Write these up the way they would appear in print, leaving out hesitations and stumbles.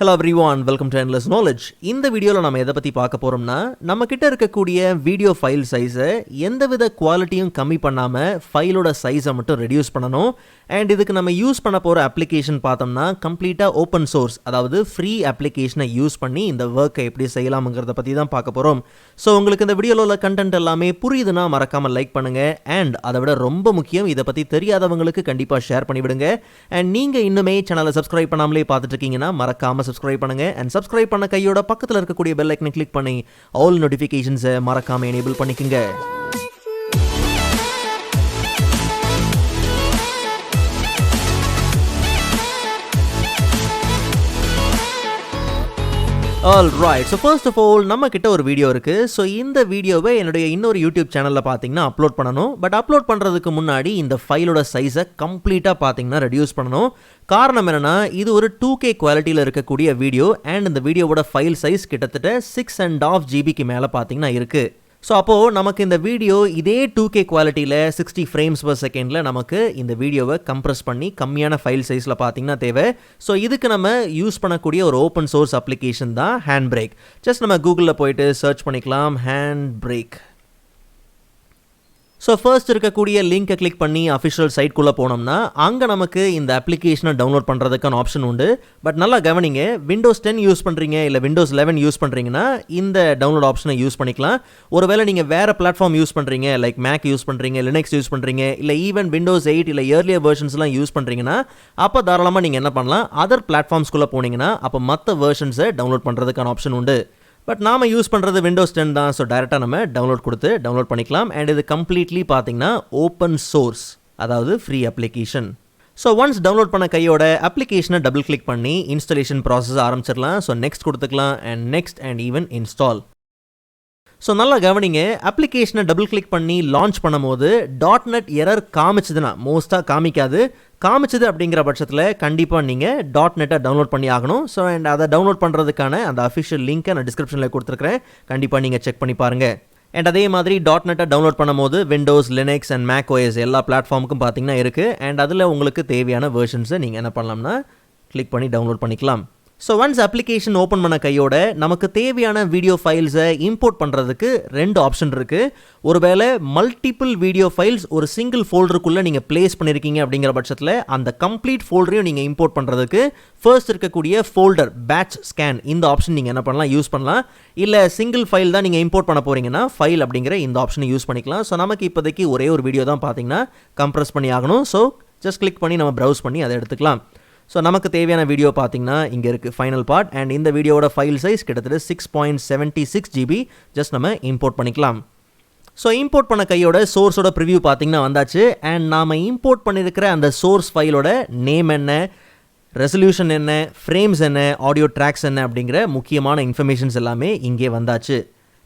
Hello everyone, welcome to Endless Knowledge. இந்த வீடியோவில் நம்ம எதை பற்றி பார்க்க போகிறோம்னா, நம்ம கிட்ட இருக்கக்கூடிய வீடியோ ஃபைல் சைஸை எந்தவித குவாலிட்டியும் கம்மி பண்ணாமல் ஃபைலோட சைஸை மட்டும் ரெடியூஸ் பண்ணணும். அண்ட் இதுக்கு நம்ம யூஸ் பண்ண போகிற அப்ளிகேஷன் பார்த்தோம்னா கம்ப்ளீட்டாக ஓப்பன் சோர்ஸ், அதாவது ஃப்ரீ அப்ளிகேஷனை யூஸ் பண்ணி இந்த ஒர்க்கை எப்படி செய்யலாம்ங்கிறத பற்றி தான் பார்க்க போகிறோம். ஸோ உங்களுக்கு இந்த வீடியோவில் உள்ள கண்டென்ட் எல்லாமே புரியுதுன்னா மறக்காமல் லைக் பண்ணுங்கள். அண்ட் அதை விட ரொம்ப முக்கியம், இதை பற்றி தெரியாதவங்களுக்கு கண்டிப்பாக ஷேர் பண்ணிவிடுங்க. அண்ட் நீங்கள் இன்னுமே சேனலை சப்ஸ்கிரைப் பண்ணாமலே பார்த்துட்டு இருக்கீங்கன்னா மறக்காமல் சப்ஸ்கிரைப் பண்ணுங்க. அண்ட் சப்ஸ்கிரைப் பண்ண கையோட பக்கத்தில் இருக்கக்கூடிய பெல் ஐக்கனை கிளிக் பண்ணி ஆல் நோட்டிஃபிகேஷன்ஸை மறக்காம எனேபிள் பண்ணிக்கங்க. Alright, so first of all நம்ம கிட்ட ஒரு வீடியோ இருக்கு. ஸோ இந்த வீடியோவை என்னுடைய இன்னொரு யூடியூப் சேனலில் பார்த்தீங்கன்னா அப்லோட் பண்ணணும். பட் அப்லோட் பண்ணுறதுக்கு முன்னாடி இந்த ஃபைலோட சைஸை கம்ப்ளீட்டாக பார்த்தீங்கன்னா ரெடியூஸ் பண்ணணும். காரணம் என்னென்னா, இது ஒரு 2K குவாலிட்டியில் இருக்கக்கூடிய வீடியோ. அண்ட் இந்த வீடியோவோட ஃபைல் சைஸ் கிட்டத்தட்ட 6.5 GB மேலே பார்த்தீங்கன்னா இருக்குது. ஸோ அப்போது நமக்கு இந்த வீடியோ இதே 2K குவாலிட்டியில் 60 ஃப்ரேம்ஸ் பர் செகண்டில் நமக்கு இந்த வீடியோவை கம்ப்ரஸ் பண்ணி கம்மியான ஃபைல் சைஸில் பார்த்தீங்கன்னா தேவை. ஸோ இதுக்கு நம்ம யூஸ் பண்ணக்கூடிய ஒரு ஓப்பன் சோர்ஸ் அப்ளிகேஷன் தான் handbrake. ஜஸ்ட் நம்ம கூகுளில் போயிட்டு சர்ச் பண்ணிக்கலாம் handbrake. ஸோ ஃபர்ஸ்ட் இருக்கக்கூடிய லிங்கை கிளிக் பண்ணி அஃபிஷியல் சைட்குள்ளே போனோம்னா அங்கே நமக்கு இந்த அப்ளிகேஷனை டவுன்லோட் பண்ணுறதுக்கான ஆப்ஷன் உண்டு. பட் நல்லா கவனிங்க, விண்டோஸ் 10 யூஸ் பண்ணுறீங்க இல்லை விண்டோஸ் 11 யூஸ் பண்ணுறீங்கன்னா இந்த டவுன்லோட் ஆப்ஷனை யூஸ் பண்ணிக்கலாம். ஒருவேளை நீங்கள் வேறு பிளாட்ஃபார்ம் யூஸ் பண்ணுறீங்க, லைக் மேக் யூஸ் பண்ணுறீங்க, லினக்ஸ் யூஸ் பண்ணுறீங்க, இல்லை ஈவன் விண்டோஸ் 8 இல்லை இயர்லியர் வெர்ஷன்ஸ்லாம் யூஸ் பண்ணுறீங்கன்னா அப்போ தாராளமாக நீங்கள் என்ன பண்ணலாம், அதர் பிளாட்ஃபார்ம்ஸ்குள்ளே போனீங்கன்னா அப்போ மற்ற வெர்ஷன்ஸை டவுன்லோட் பண்ணுறதுக்கான ஆப்ஷன் உண்டு. பட் நாம் யூஸ் பண்ணுறது விண்டோஸ் 10 தான். ஸோ டைரெக்டாக நம்ம டவுன்லோட் கொடுத்து டவுன்லோட் பண்ணிக்கலாம். அண்ட் இது கம்ப்ளீட்லி பார்த்தீங்கன்னா ஓப்பன் சோர்ஸ், அதாவது free application. So once download பண்ண கையோட அப்ளிகேஷனை டபுள் கிளிக் பண்ணி இன்ஸ்டாலேஷன் ப்ராசஸ் ஆரம்பிச்சிடலாம். ஸோ நெக்ஸ்ட் கொடுத்துக்கலாம் and next and even install. So நல்லா கவனிங்க, அப்ளிகேஷனை டபுள் கிளிக் பண்ணி லான்ச் பண்ணும்போது .NET எரர் காமிச்சதுன்னா, மோஸ்ட்டாக காமிச்சது அப்படிங்கிற பட்சத்தில் கண்டிப்பாக நீங்கள் .NET டவுன்லோட் பண்ணி ஆகணும். ஸோ அண்ட் அதை டவுன்லோட் பண்ணுறதுக்கான அந்த அஃபிஷியல் லிங்க்கை நான் டிஸ்கிரிப்ஷனில் கொடுத்துருக்கிறேன், கண்டிப்பாக நீங்கள் செக் பண்ணி பாருங்கள். அண்ட் அதே மாதிரி .NET டவுன்லோட் பண்ணும்போது Windows, Linux and Mac OS எல்லா பிளாட்ஃபார்முக்கும் பார்த்தீங்கன்னா இருக்குது. அண்ட் அதில் உங்களுக்கு தேவையான வெர்ஷன்ஸை நீங்கள் என்ன பண்ணலாம்னா கிளிக் பண்ணி டவுன்லோட் பண்ணிக்கலாம். ஸோ ஒன்ஸ் அப்ளிகேஷன் ஓப்பன் பண்ண கையோட நமக்கு தேவையான வீடியோ ஃபைல்ஸை இம்போர்ட் பண்ணுறதுக்கு 2 ஆப்ஷன் இருக்குது. ஒருவேளை மல்டிபிள் வீடியோ ஃபைல்ஸ் ஒரு சிங்கிள் ஃபோல்டருக்குள்ளே நீங்கள் பிளேஸ் பண்ணியிருக்கீங்க அப்படிங்கிற பட்சத்தில் அந்த கம்ப்ளீட் ஃபோல்டரையும் நீங்கள் இம்போர்ட் பண்ணுறதுக்கு ஃபர்ஸ்ட் இருக்கக்கூடிய ஃபோல்டர் பேட்ச் ஸ்கேன் இந்த ஆப்ஷன் நீங்கள் என்ன பண்ணலாம், யூஸ் பண்ணலாம். இல்லை சிங்கிள் ஃபைல் தான் நீங்கள் இம்போர்ட் பண்ண போகிறீங்கன்னா ஃபைல் அப்படிங்கிற இந்த ஆப்ஷனை யூஸ் பண்ணிக்கலாம். ஸோ நமக்கு இப்போதைக்கு ஒரே ஒரு வீடியோ தான் பார்த்தீங்கன்னா கம்ப்ரஸ் பண்ணி ஆகணும். ஸோ ஜஸ்ட் கிளிக் பண்ணி நம்ம ப்ரௌஸ் பண்ணி அதை எடுத்துக்கலாம். ஸோ நமக்கு தேவையான வீடியோ பார்த்தீங்கன்னா இங்கே இருக்குது ஃபைனல் பார்ட். அண்ட் இந்த வீடியோவோட ஃபைல் சைஸ் கிட்டத்தட்ட 6.76 GB. ஜஸ்ட் நம்ம இம்போர்ட் பண்ணிக்கலாம். ஸோ இம்போர்ட் பண்ண கையோட சோர்ஸோட ப்ரிவ்யூ பார்த்தீங்கன்னா வந்தாச்சு. அண்ட் நாம் இம்போர்ட் பண்ணியிருக்கிற அந்த சோர்ஸ் ஃபைலோட நேம் என்ன, ரெசல்யூஷன் என்ன, ஃப்ரேம்ஸ் என்ன, ஆடியோ ட்ராக்ஸ் என்ன அப்படிங்கிற முக்கியமான இன்ஃபர்மேஷன்ஸ் எல்லாமே இங்கே வந்தாச்சு.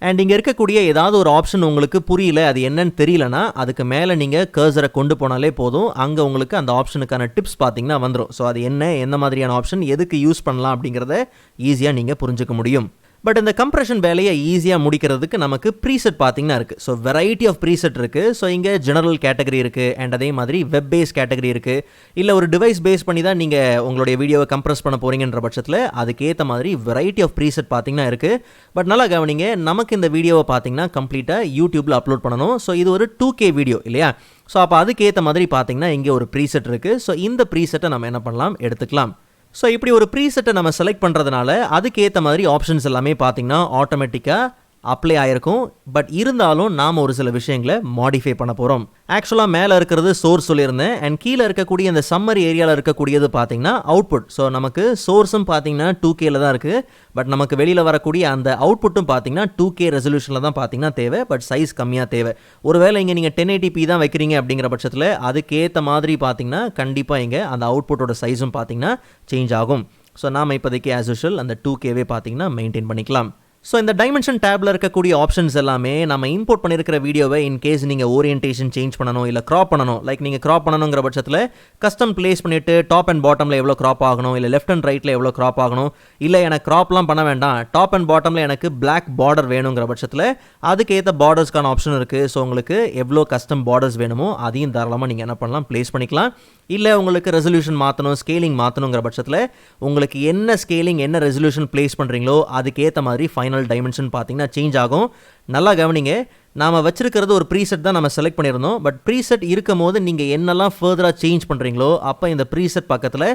அண்ட் இங்கே இருக்கக்கூடிய ஏதாவது ஒரு ஆப்ஷன் உங்களுக்கு புரியல, அது என்னன்னு தெரியலனா அதுக்கு மேலே நீங்கள் கர்சரை கொண்டு போனாலே போதும், அங்கே உங்களுக்கு அந்த ஆப்ஷனுக்கான டிப்ஸ் பார்த்தீங்கன்னா வந்துடும். ஸோ அது என்ன, எந்த மாதிரியான ஆப்ஷன், எதுக்கு யூஸ் பண்ணலாம் அப்படிங்கிறத ஈஸியாக நீங்கள் புரிஞ்சுக்க முடியும். பட் இந்த கம்ப்ரெஷன் வேலையை ஈஸியாக முடிக்கிறதுக்கு நமக்கு ப்ரீசெட் பார்த்தீங்கன்னா இருக்குது. ஸோ வெரைட்டி ஆஃப் ப்ரீசெட் இருக்குது. ஸோ இங்கே ஜெனரல் கேட்டகரி இருக்குது. அண்ட் அதே மாதிரி வெப் பேஸ் கேட்டகரி இருக்குது. இல்லை ஒரு டிவைஸ் பேஸ் பண்ணி தான் நீங்கள் உங்களுடைய வீடியோவை கம்ப்ரெஸ் பண்ண போகிறீங்கன்ற பட்சத்தில் அதுக்கேற்ற மாதிரி வெரைட்டி ஆஃப் ப்ரீசெட் பார்த்தீங்கன்னா இருக்குது. பட் நல்லா கவனிங்க, நமக்கு இந்த வீடியோவை பார்த்தீங்கன்னா கம்ப்ளீட்டாக யூடியூப்பில் அப்லோட் பண்ணணும். ஸோ இது ஒரு 2K வீடியோ இல்லையா? ஸோ அப்போ அதுக்கேற்ற மாதிரி பார்த்தீங்கன்னா இங்கே ஒரு ப்ரீசெட் இருக்குது. ஸோ இந்த ப்ரீசெட்டை நம்ம என்ன பண்ணலாம், எடுத்துக்கலாம். ஸோ இப்படி ஒரு ப்ரீசெட்டை நம்ம செலக்ட் பண்ணுறதுனால அதுக்கேற்ற மாதிரி ஆப்ஷன்ஸ் எல்லாமே பார்த்தீங்கன்னா ஆட்டோமேட்டிக்காக அப்ளை ஆகிருக்கும். பட் இருந்தாலும் நாம் ஒரு சில விஷயங்களை மாடிஃபை பண்ண போகிறோம். ஆக்சுவலாக மேலே இருக்கிறது சோர்ஸ் சொல்லியிருந்தேன். அண்ட் கீழே இருக்கக்கூடிய இந்த சம்மரி ஏரியாவில் இருக்கக்கூடியது பார்த்தீங்கன்னா அவுட்புட். ஸோ நமக்கு சோர்ஸும் பார்த்தீங்கன்னா 2Kல தான் இருக்குது. பட் நமக்கு வெளியில் வரக்கூடிய அந்த அவுட்புட்டும் பார்த்தீங்கன்னா 2K ரெசல்யூஷனில் தான் பார்த்தீங்கன்னா தேவை. பட் சைஸ் கம்மியாக தேவை. ஒருவேளை இங்கே நீங்கள் 1080p தான் வைக்கிறீங்க அப்படிங்கிற பட்சத்தில் அதுக்கேற்ற மாதிரி பார்த்தீங்கன்னா கண்டிப்பாக இங்கே அந்த அவுட்புட்டோட சைஸும் பார்த்தீங்கன்னா சேஞ்ச் ஆகும். ஸோ நாம் இப்போதைக்கு ஆஸ் யூஷுவல் அந்த 2Kவே பார்த்தீங்கன்னா மெயின்டைன் பண்ணிக்கலாம். ஸோ இந்த டைமென்ஷன் டேப்பில் இருக்கக்கூடிய ஆப்ஷன்ஸ் எல்லாமே நம்ம இம்போர்ட் பண்ணியிருக்கிற வீடியோவை இன்கேஸ் நீங்கள் ஓரியன்டேஷன் சேஞ்ச் பண்ணணும், இல்லை க்ராப் பண்ணணும், லைக் நீங்கள் க்ராப் பண்ணணுங்கிற பட்சத்தில் கஸ்டம் பிளேஸ் பண்ணிவிட்டு டாப் அண்ட் பாட்டமில் எவ்வளோ க்ராப் ஆகணும், இல்லை லெஃப்ட் அண்ட் ரைட்டில் எவ்வளோ க்ராப் ஆகணும், இல்லை எனக்கு க்ராப்லாம் பண்ண வேண்டாம், டாப் அண்ட் பாட்டமில் எனக்கு பிளாக் பார்டர் வேணுங்கிற பட்சத்தில் அதுக்கேற்ற பார்டர்ஸ்க்கான ஆப்ஷன் இருக்குது. ஸோ உங்களுக்கு எவ்வளோ கஸ்டம் பார்டர்ஸ் வேணுமோ அதையும் தாராளமாக நீங்கள் என்ன பண்ணலாம், பிளேஸ் பண்ணிக்கலாம். இல்லை உங்களுக்கு ரெசல்யூஷன் மாற்றணும், ஸ்கேலிங் மாற்றணுங்கிற பட்சத்தில் உங்களுக்கு என்ன ஸ்கேலிங் என்ன ரெசல்யூஷன் ப்ளேஸ் பண்ணுறீங்களோ அதுக்கேற்ற மாதிரி ஃபைனல் டைமென்ஷன் பார்த்தீங்கன்னா சேஞ்ச் ஆகும். நல்லா கவனிங்க, நாம் வச்சிருக்கிறது ஒரு ப்ரீசெட் தான் நம்ம செலக்ட் பண்ணியிருந்தோம். பட் ப்ரீசெட் இருக்கும் போது நீங்கள் என்னெல்லாம் ஃபர்தராக சேஞ்ச் பண்ணுறீங்களோ அப்போ இந்த ப்ரீசெட் பக்கத்தில்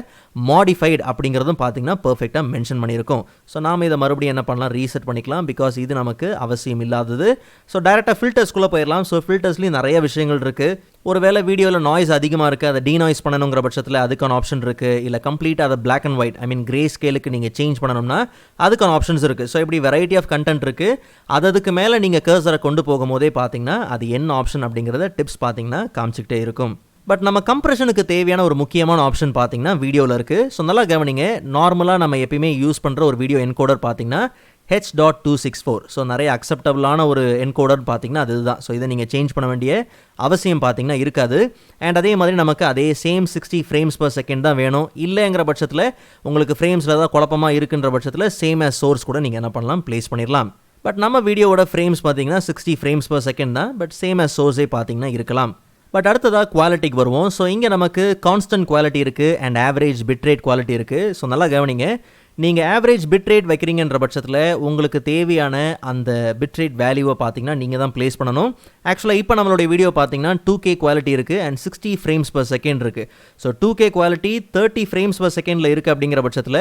மாடிஃபைட் அப்படிங்கிறதும் பார்த்தீங்கன்னா பர்ஃபெக்டாக மென்ஷன் பண்ணியிருக்கோம். ஸோ நாம் இதை மறுபடியும் என்ன பண்ணலாம், ரீசெட் பண்ணிக்கலாம். பிகாஸ் இது நமக்கு அவசியம் இல்லாதது. ஸோ டைரெக்டாக ஃபில்டர்ஸ்குள்ளே போயிடலாம். ஸோ ஃபில்டர்ஸ்லேயும் நிறைய விஷயங்கள் இருக்குது. ஒருவேளை வீடியோவில் நாய்ஸ் அதிகமாக இருக்குது, அதை டீநாய்ஸ் பண்ணணுங்கிற பட்சத்தில் அதுக்கான ஆப்ஷன் இருக்குது. இல்லை கம்ப்ளீட்டாக அதை பிளாக் அண்ட் ஒயிட் கிரே ஸ்கேலுக்கு நீங்கள் சேஞ்ச் பண்ணணும்னா அதுக்கான ஆப்ஷன்ஸ் இருக்குது. ஸோ இப்படி வெரைட்டி ஆஃப் கண்டென்ட் இருக்குது. அதுக்கு மேலே நீங்கள் கர்சரை கொண்டு போகும்போதே பார்த்தீங்கன்னா அது என்ன ஆப்ஷன் அப்படிங்கிறத டிப்ஸ் பார்த்தீங்கன்னா காமிச்சிக்கிட்டே இருக்கும். பட் நம்ம கம்ப்ரெஷனுக்கு தேவையான ஒரு முக்கியமான ஆப்ஷன் பார்த்தீங்கன்னா வீடியோவில் இருக்குது. ஸோ நல்லா கவனிங்க, நார்மலாக நம்ம எப்பயுமே யூஸ் பண்ணுற ஒரு வீடியோ என்கோடர் பார்த்தீங்கன்னா H.264. ஸோ நிறைய அக்செப்டபிளான ஒரு என்கோடர் பார்த்தீங்கன்னா அதுதான். ஸோ இதை நீங்கள் சேஞ்ச் பண்ண வேண்டிய அவசியம் பார்த்தீங்கன்னா இருக்காது. அண்ட் அதே மாதிரி நமக்கு அதே சேம் 60 frames per second தான் வேணும். இல்லைங்கிற பட்சத்தில் உங்களுக்கு ஃப்ரேம்ஸில் தான் குழப்பமாக இருக்குன்ற பட்சத்தில் சேம் as சோர்ஸ் கூட நீங்கள் என்ன பண்ணலாம், ப்ளேஸ் பண்ணிடலாம். பட் நம்ம வீடியோவோட ஃப்ரேம்ஸ் பார்த்தீங்கன்னா 60 frames per second தான். பட் சேம் as சோர்ஸே பார்த்தீங்கன்னா இருக்கலாம். பட் அடுத்ததாக குவாலிட்டிக்கு வருவோம். ஸோ இங்கே நமக்கு கான்ஸ்டன்ட் குவாலிட்டி இருக்குது அண்ட் ஆவரேஜ் பிட்ரேட் குவாலிட்டி இருக்குது. ஸோ நல்லா கவனிங்க, நீங்கள் ஆவரேஜ் பிட்ரேட் வைக்கிறீங்கன்ற பட்சத்தில் உங்களுக்கு தேவையான அந்த பிட்ரேட் வேல்யூவை பார்த்தீங்கன்னா நீங்கள் தான் ப்ளேஸ் பண்ணணும். ஆக்சுவலாக இப்போ நம்மளுடைய வீடியோ பார்த்தீங்கன்னா 2K குவாலிட்டி இருக்குது அண்ட் 60 frames per second இருக்குது. So 2K quality 30 frames per second இருக்குது அப்படிங்கிற பட்சத்தில்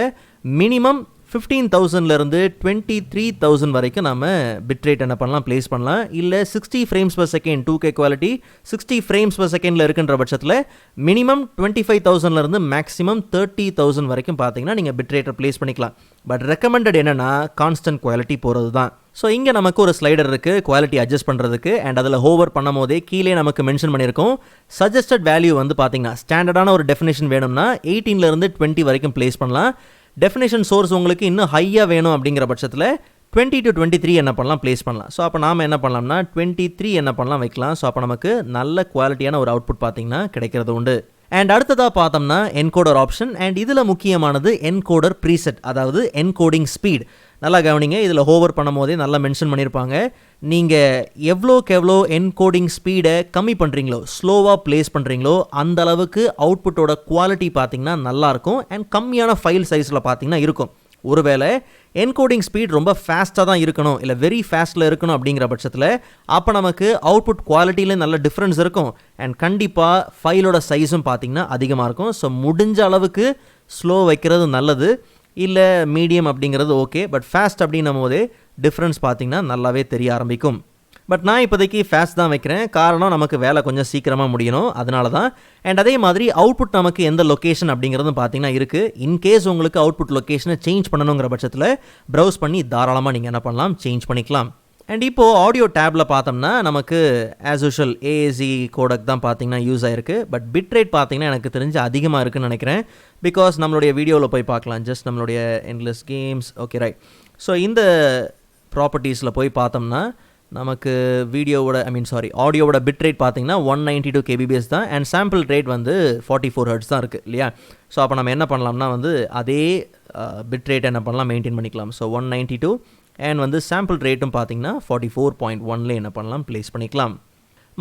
மினிமம் 15,000லேருந்து 23,000 வரைக்கும் நம்ம பிட்ரேட் என்ன பண்ணலாம், ப்ளேஸ் பண்ணலாம். இல்லை 60 frames per second 2K quality 60 frames per secondல இருக்குன்ற பட்சத்தில் மினிமம் 25,000லேருந்து மேக்ஸிமம் 30,000 வரைக்கும் பார்த்தீங்கன்னா நீங்கள் பிட்ரேட்டை ப்ளேஸ் பண்ணிக்கலாம். பட் ரெக்கமெண்டட் என்னென்னா கான்ஸ்டன்ட் குவாலிட்டி போகிறது தான். ஸோ இங்கே நமக்கு ஒரு ஸ்லைடர் இருக்குது குவாலிட்டி அட்ஜஸ்ட் பண்ணுறதுக்கு. அண்ட் அதில் ஹோவர் பண்ணும் போதே கீழே நமக்கு மென்ஷன் பண்ணியிருக்கோம் சஜஸ்டட் வேல்யூ வந்து பார்த்தீங்கன்னா ஸ்டாண்டர்டான ஒரு டெஃபினேஷன் வேணும்னா 18லேருந்து 20 வரைக்கும் ப்ளேஸ் பண்ணலாம். டெஃபினேஷன் சோர்ஸ் உங்களுக்கு இன்னும் ஹையாக வேணும் அப்படிங்கிற பட்சத்தில் 20 to 23 என்ன பண்ணலாம், ப்ளேஸ் பண்ணலாம். ஸோ அப்போ நாம் என்ன பண்ணலாம்னா 23 என்ன பண்ணலாம் வைக்கலாம். ஸோ அப்போ நமக்கு நல்ல குவாலிட்டியான ஒரு அவுட்புட் பார்த்தீங்கன்னா கிடைக்கிறது உண்டு. அண்ட் அடுத்ததாக பார்த்தோம்னா என்கோடர் ஆப்ஷன். அண்ட் இதில் முக்கியமானது என்கோடர் ப்ரீசெட், அதாவது என்கோடிங் ஸ்பீட். நல்லா கவனிங்க, இதில் ஹோவர் பண்ணும் போதே நல்லா மென்ஷன் பண்ணியிருப்பாங்க. நீங்கள் எவ்வளோக்கு எவ்வளோ என்கோடிங் ஸ்பீடை கம்மி பண்ணுறீங்களோ, ஸ்லோவாக ப்ளேஸ் பண்ணுறீங்களோ அந்த அளவுக்கு அவுட்புட்டோட குவாலிட்டி பார்த்தீங்கன்னா நல்லாயிருக்கும் அண்ட் கம்மியான ஃபைல் சைஸில் பார்த்தீங்கன்னா இருக்கும். ஒருவேளை என்கோடிங் ஸ்பீட் ரொம்ப ஃபாஸ்ட்டாக தான் இருக்கணும், இல்லை வெரி ஃபாஸ்ட்டில் இருக்கணும் அப்படிங்கிற பட்சத்தில் அப்போ நமக்கு அவுட்புட் குவாலிட்டியில் நல்ல டிஃப்ரென்ஸ் இருக்கும் அண்ட் கண்டிப்பாக ஃபைலோட சைஸும் பார்த்திங்கன்னா அதிகமாக இருக்கும். ஸோ முடிஞ்ச அளவுக்கு ஸ்லோ வைக்கிறது நல்லது. இல்லை மீடியம் அப்படிங்கிறது ஓகே, பட் ஃபாஸ்ட் அப்படின்னும் போதே டிஃப்ரென்ஸ் பார்த்திங்கன்னா நல்லாவே தெரிய ஆரம்பிக்கும். பட் நான் இப்போதைக்கு ஃபாஸ்ட் தான் வைக்கிறேன். காரணம் நமக்கு வேலை கொஞ்சம் சீக்கிரமாக முடியணும், அதனால தான். அண்ட் அதே மாதிரி அவுட்புட் நமக்கு எந்த லொக்கேஷன் அப்படிங்கிறதும் பார்த்தீங்கன்னா இருக்குது. இன்கேஸ் உங்களுக்கு அவுட்புட் லொக்கேஷனை சேஞ்ச் பண்ணணுங்கிற பட்சத்தில் ப்ரௌஸ் பண்ணி தாராளமாக நீங்கள் என்ன பண்ணலாம், சேஞ்ச் பண்ணிக்கலாம். அண்ட் இப்போது ஆடியோ டேப்பில் பார்த்தோம்னா நமக்கு ஆஸ் யூஷுவல் ஏஏசி கோடக் தான் பார்த்தீங்கன்னா யூஸ் ஆகிருக்கு. பட் பிட்ரேட் பார்த்தீங்கன்னா எனக்கு தெரிஞ்சு அதிகமாக இருக்குதுன்னு நினைக்கிறேன். பிகாஸ் நம்மளுடைய வீடியோவில் போய் பார்க்கலாம், ஜஸ்ட் நம்மளுடைய endless games. Okay right. So இந்த ப்ராப்பர்ட்டிஸில் போய் பார்த்தோம்னா நமக்கு வீடியோவோட ஆடியோவோட பிட் ரேட் பார்த்தீங்கன்னா 192 kbps தான். அண்ட் சாம்பிள் ரேட் வந்து 44 Hz தான் இருக்குது இல்லையா. ஸோ அப்போ நம்ம என்ன பண்ணலாம்னா வந்து அதே பிட் ரேட் என்ன பண்ணலாம், மெயின்டைன் பண்ணிக்கலாம். ஸோ 192 அண்ட் வந்து சாம்பிள் ரேட்டும் பார்த்தீங்கன்னா 44.1 என்ன பண்ணலாம், ப்ளேஸ் பண்ணிக்கலாம்.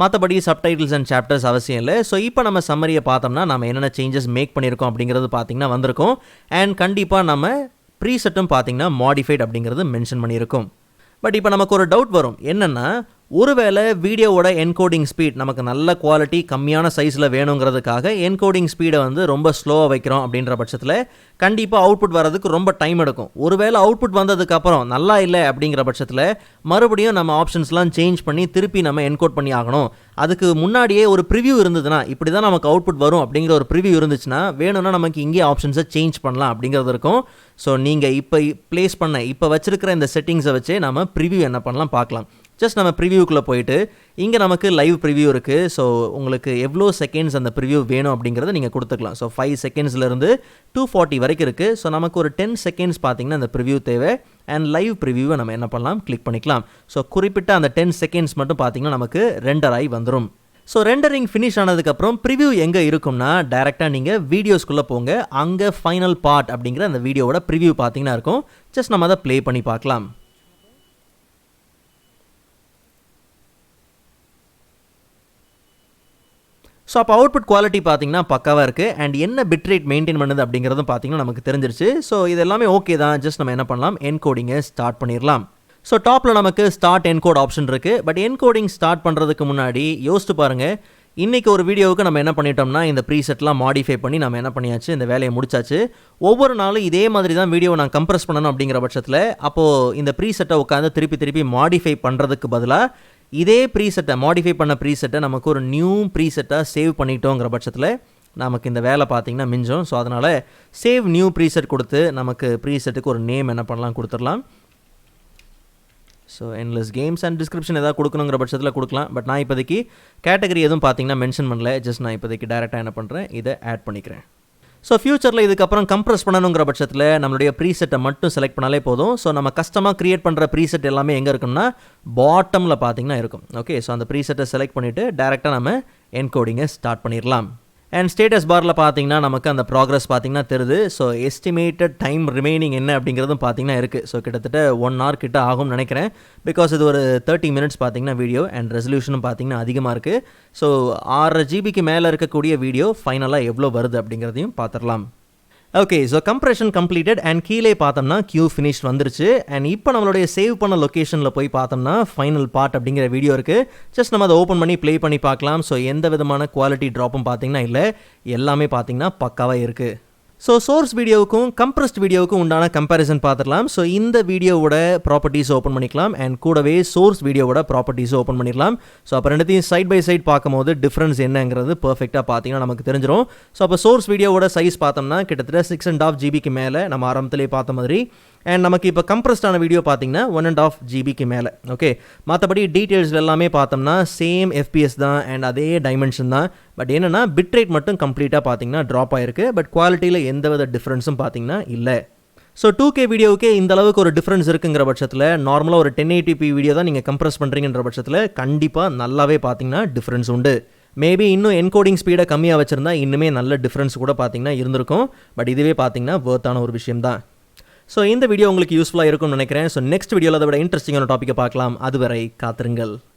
மற்றபடி சப்டைட்டில்ஸ் அண்ட் சாப்டர்ஸ் அவசியம் இல்லை. ஸோ இப்போ நம்ம சம்மரியை பார்த்தோம்னா நம்ம என்னென்ன சேஞ்சஸ் மேக் பண்ணியிருக்கோம் அப்படிங்கிறது பார்த்தீங்கன்னா வந்திருக்கும். அண்ட் கண்டிப்பாக நம்ம ப்ரீசெட்டும் பார்த்தீங்கன்னா மாடிஃபைட் அப்படிங்கிறது மென்ஷன் பண்ணியிருக்கோம். பட் இப்போ நமக்கு ஒரு டவுட் வரும், என்னென்னா ஒருவேளை வீடியோவோட என்கோடிங் ஸ்பீட் நமக்கு நல்ல குவாலிட்டி கம்மியான சைஸில் வேணுங்கிறதுக்காக என்கோடிங் ஸ்பீடை வந்து ரொம்ப ஸ்லோவாக வைக்கிறோம் அப்படின்ற பட்சத்தில் கண்டிப்பாக அவுட்புட் வரதுக்கு ரொம்ப டைம் எடுக்கும். ஒருவேளை அவுட்புட் வந்ததுக்கப்புறம் நல்லா இல்லை அப்படிங்கிற பட்சத்தில் மறுபடியும் நம்ம ஆப்ஷன்ஸ்லாம் சேஞ்ச் பண்ணி திருப்பி நம்ம என்கோட் பண்ணி ஆகணும். அதுக்கு முன்னாடியே ஒரு ப்ரிவ்யூ இருந்ததுன்னா இப்படி தான் நமக்கு அவுட்புட் வரும் அப்படிங்கிற ஒரு ப்ரிவ்யூ இருந்துச்சுன்னா வேணும்னா நமக்கு இங்கே ஆப்ஷன்ஸை சேஞ்ச் பண்ணலாம் அப்படிங்கிறது இருக்கும். ஸோ நீங்கள் இப்போ வச்சிருக்கிற இந்த செட்டிங்ஸை வச்சே நம்ம ப்ரிவ்யூ என்ன பண்ணலாம் பார்க்கலாம். ஜஸ்ட் நம்ம ப்ரிவியூக்குள்ளே போயிட்டு இங்கே நமக்கு லைவ் ப்ரிவ்யூ இருக்குது. ஸோ உங்களுக்கு எவ்வளோ செகண்ட்ஸ் அந்த ப்ரிவ்யூ வேணும் அப்படிங்கிறத நீங்கள் கொடுத்துக்கலாம். ஸோ 5 செகண்ட்ஸ்லேருந்து 240 வரைக்கும் இருக்குது. ஸோ நமக்கு ஒரு 10 செகண்ட்ஸ் பார்த்தீங்கன்னா அந்த ப்ரிவ்யூ தேவை. அண்ட் லைவ் ப்ரிவ்யூவை நம்ம என்ன பண்ணலாம், கிளிக் பண்ணிக்கலாம். ஸோ குறிப்பிட்ட அந்த 10 செகண்ட்ஸ் மட்டும் பார்த்தீங்கன்னா நமக்கு ரெண்டர் ஆகி வந்துடும். ஸோ ரெண்டரிங் ஃபினிஷ் ஆனதுக்கப்புறம் ப்ரிவ்யூ எங்கே இருக்கும்னா டேரெக்டாக நீங்கள் வீடியோஸ்குள்ளே போங்க. அங்கே ஃபைனல் பார்ட் அப்படிங்கிற அந்த வீடியோவோட ப்ரிவ்யூ பார்த்தீங்கன்னா இருக்கும். ஜஸ்ட் நம்ம அதை ப்ளே பண்ணி பார்க்கலாம். ஸோ அப்போ அவுட்புட் குவாலிட்டி பார்த்தீங்கன்னா பக்காவாக இருக்குது. அண்ட் என்ன பிட் ரேட் மெயின்டைன் பண்ணுது அப்படிங்கிறதும் பார்த்தீங்கன்னா நமக்கு தெரிஞ்சிருச்சு. ஸோ இது எல்லாமே ஓகே தான். ஜஸ்ட் நம்ம என்ன பண்ணலாம், என்கோடிங்கை ஸ்டார்ட் பண்ணிடலாம். ஸோ டாப்பில் நமக்கு ஸ்டார்ட் என்கோட் ஆப்ஷன் இருக்குது. பட் என்கோடிங் ஸ்டார்ட் பண்ணுறதுக்கு முன்னாடி யோசிச்சு பாருங்கள், இன்றைக்கி ஒரு வீடியோவுக்கு நம்ம என்ன பண்ணிட்டோம்னா இந்த ப்ரீசெட்லாம் மாடிஃபை பண்ணி நம்ம என்ன பண்ணியாச்சு, இந்த வேலையை முடிச்சாச்சு. ஒவ்வொரு நாளும் இதே மாதிரி தான் வீடியோவை நான் கம்ப்ரஸ் பண்ணணும் அப்படிங்கிற பட்சத்தில் அப்போது இந்த ப்ரீசெட்டை உட்காந்து திருப்பி மாடிஃபை பண்ணுறதுக்கு பதிலாக இதே ப்ரீசெட்டை மாடிஃபை பண்ண ப்ரீசெட்டை நமக்கு ஒரு நியூ ப்ரீசெட்டாக சேவ் பண்ணிட்டோங்கிற பட்சத்தில் நமக்கு இந்த வேலை பார்த்திங்கன்னா மிஞ்சும். ஸோ அதனால் சேவ் நியூ ப்ரீசெட் கொடுத்து நமக்கு ப்ரீசெட்டுக்கு ஒரு நேம் என்ன பண்ணலாம், கொடுத்துடலாம். So endless games and description எதாவது கொடுக்கணுங்கிற பட்சத்தில் கொடுக்கலாம். பட் நான் இப்போதைக்கு கேட்டகரி எதுவும் பார்த்தீங்கன்னா மென்ஷன் பண்ணல. ஜஸ்ட் நான் இப்போதைக்கு டேரெக்டாக என்ன பண்ணுறேன், இதை ஆட் பண்ணிக்கிறேன். ஸோ ஃபியூச்சரில் இதுக்கப்புறம் கம்ப்ரஸ் பண்ணணுங்கிற பட்சத்தில் நம்மளுடைய ப்ரீசெட்டை மட்டும் செலக்ட் பண்ணாலே போதும். ஸோ நம்ம கஸ்டமாக க்ரியேட் பண்ணுற ப்ரீசெட் எல்லாமே எங்கே இருக்குன்னா பாட்டமில் பார்த்தீங்கன்னா இருக்கும். ஓகே, ஸோ அந்த ப்ரீசெட்டை செலக்ட் பண்ணிவிட்டு டேரெக்டாக நம்ம என்கோடிங்கை ஸ்டார்ட் பண்ணிடலாம். அண்ட் ஸ்டேட்டஸ் பாரில் பார்த்தீங்கன்னா நமக்கு அந்த ப்ராக்ரஸ் பார்த்தீங்கன்னா தெரியுது. ஸோ எஸ்டிமேட்டட் டைம் ரிமைனிங் என்ன அப்படிங்கிறதும் பார்த்தீங்கன்னா இருக்குது. ஸோ கிட்டத்தட்ட 1 hour கிட்ட ஆகும்னு நினைக்கிறேன். பிகாஸ் இது ஒரு 30 minutes பார்த்தீங்கன்னா வீடியோ அண்ட் ரெசல்யூஷனும் பார்த்தீங்கன்னா அதிகமாக இருக்குது. ஸோ 6 GB மேலே இருக்கக்கூடிய வீடியோ ஃபைனலாக எவ்வளோ வருது அப்படிங்கிறதையும் பார்த்துடலாம். Okay, so compression completed and கீழே பார்த்தோம்னா கியூ ஃபினிஷ் வந்துருச்சு. அண்ட் இப்போ நம்மளுடைய சேவ் பண்ண லொக்கேஷனில் போய் பார்த்தோம்னா ஃபைனல் பார்ட் அப்படிங்கிற வீடியோ இருக்குது. ஜஸ்ட் நம்ம அதை ஓப்பன் பண்ணி ப்ளே பண்ணி பார்க்கலாம். ஸோ எந்த விதமான குவாலிட்டி ட்ராப்பும் பார்த்தீங்கன்னா இல்லை, எல்லாமே பார்த்தீங்கன்னா பக்காவாக இருக்குது. ஸோ சோர்ஸ் வீடியோவுக்கும் கம்ப்ரஸ்ட் வீடியோவுக்கும் உண்டான கம்பேரிசன் பார்த்துடலாம். ஸோ இந்த வீடியோவோட ப்ராப்பர்ட்டிஸ் ஓப்பன் பண்ணிக்கலாம் அண்ட் கூடவே சோர்ஸ் வீடியோவோட ப்ராப்பர்ட்டிஸும் ஓப்பன் பண்ணிடலாம். ஸோ அப்போ ரெண்டுத்தையும் சைட் பை சைட் பார்க்கும்போது டிஃப்ரென்ஸ் என்னங்கிறது பர்ஃபெக்டாக பார்த்தீங்கன்னா நமக்கு தெரிஞ்சிடும். ஸோ அப்போ சோர்ஸ் வீடியோவோட சைஸ் பார்த்தோம்னா கிட்டத்தட்ட 6.5 GBக்கு மேலே நம்ம ஆரம்பத்திலே பார்த்த மாதிரி. அண்ட் நமக்கு இப்போ கம்ப்ரஸ்டான வீடியோ பார்த்தீங்கன்னா 1.5 GBக்கு மேலே. ஓகே, மற்றபடி டீட்டெயில்ஸ் எல்லாமே பார்த்தோம்னா சேம் FPS தான் அண்ட் அதே டைமென்ஷன் தான். பட் என்னென்னா பிட் ரேட் மட்டும் கம்ப்ளீட்டாக பார்த்தீங்கன்னா ட்ராப் ஆயிருக்கு. பட் குவாலிட்டியில் எந்த வித டிஃப்ரென்ஸும் பார்த்தீங்கன்னா இல்லை. ஸோ 2K வீடியோவுக்கே இந்த அளவுக்கு ஒரு டிஃப்ரென்ஸ் இருக்குங்கிற பட்சத்தில் நார்மலாக ஒரு 1080p வீடியோ தான் நீங்கள் கம்ப்ரஸ் பண்ணுறீங்கன்ற பட்சத்தில் கண்டிப்பாக நல்லாவே பார்த்தீங்கன்னா டிஃப்ரென்ஸ் உண்டு. மேபி இன்னும் என்கோடிங் ஸ்பீடை கம்மியாக வச்சுருந்தா இன்னுமே நல்ல டிஃப்ரென்ஸ் கூட பார்த்தீங்கன்னா இருந்திருக்கும். பட் இதுவே பார்த்தீங்கன்னா வர்த்தான ஒரு விஷயம் தான். ஸோ இந்த வீடியோ உங்களுக்கு யூஸ்ஃபுல்லாக இருக்கும்னு நினைக்கிறேன். ஸோ நெக்ஸ்ட் வீடியோவில் அதை விட இன்ட்ரெஸ்டிங்கான டாப்பிக்கை பார்க்கலாம். அதுவரை காத்திருங்கள்.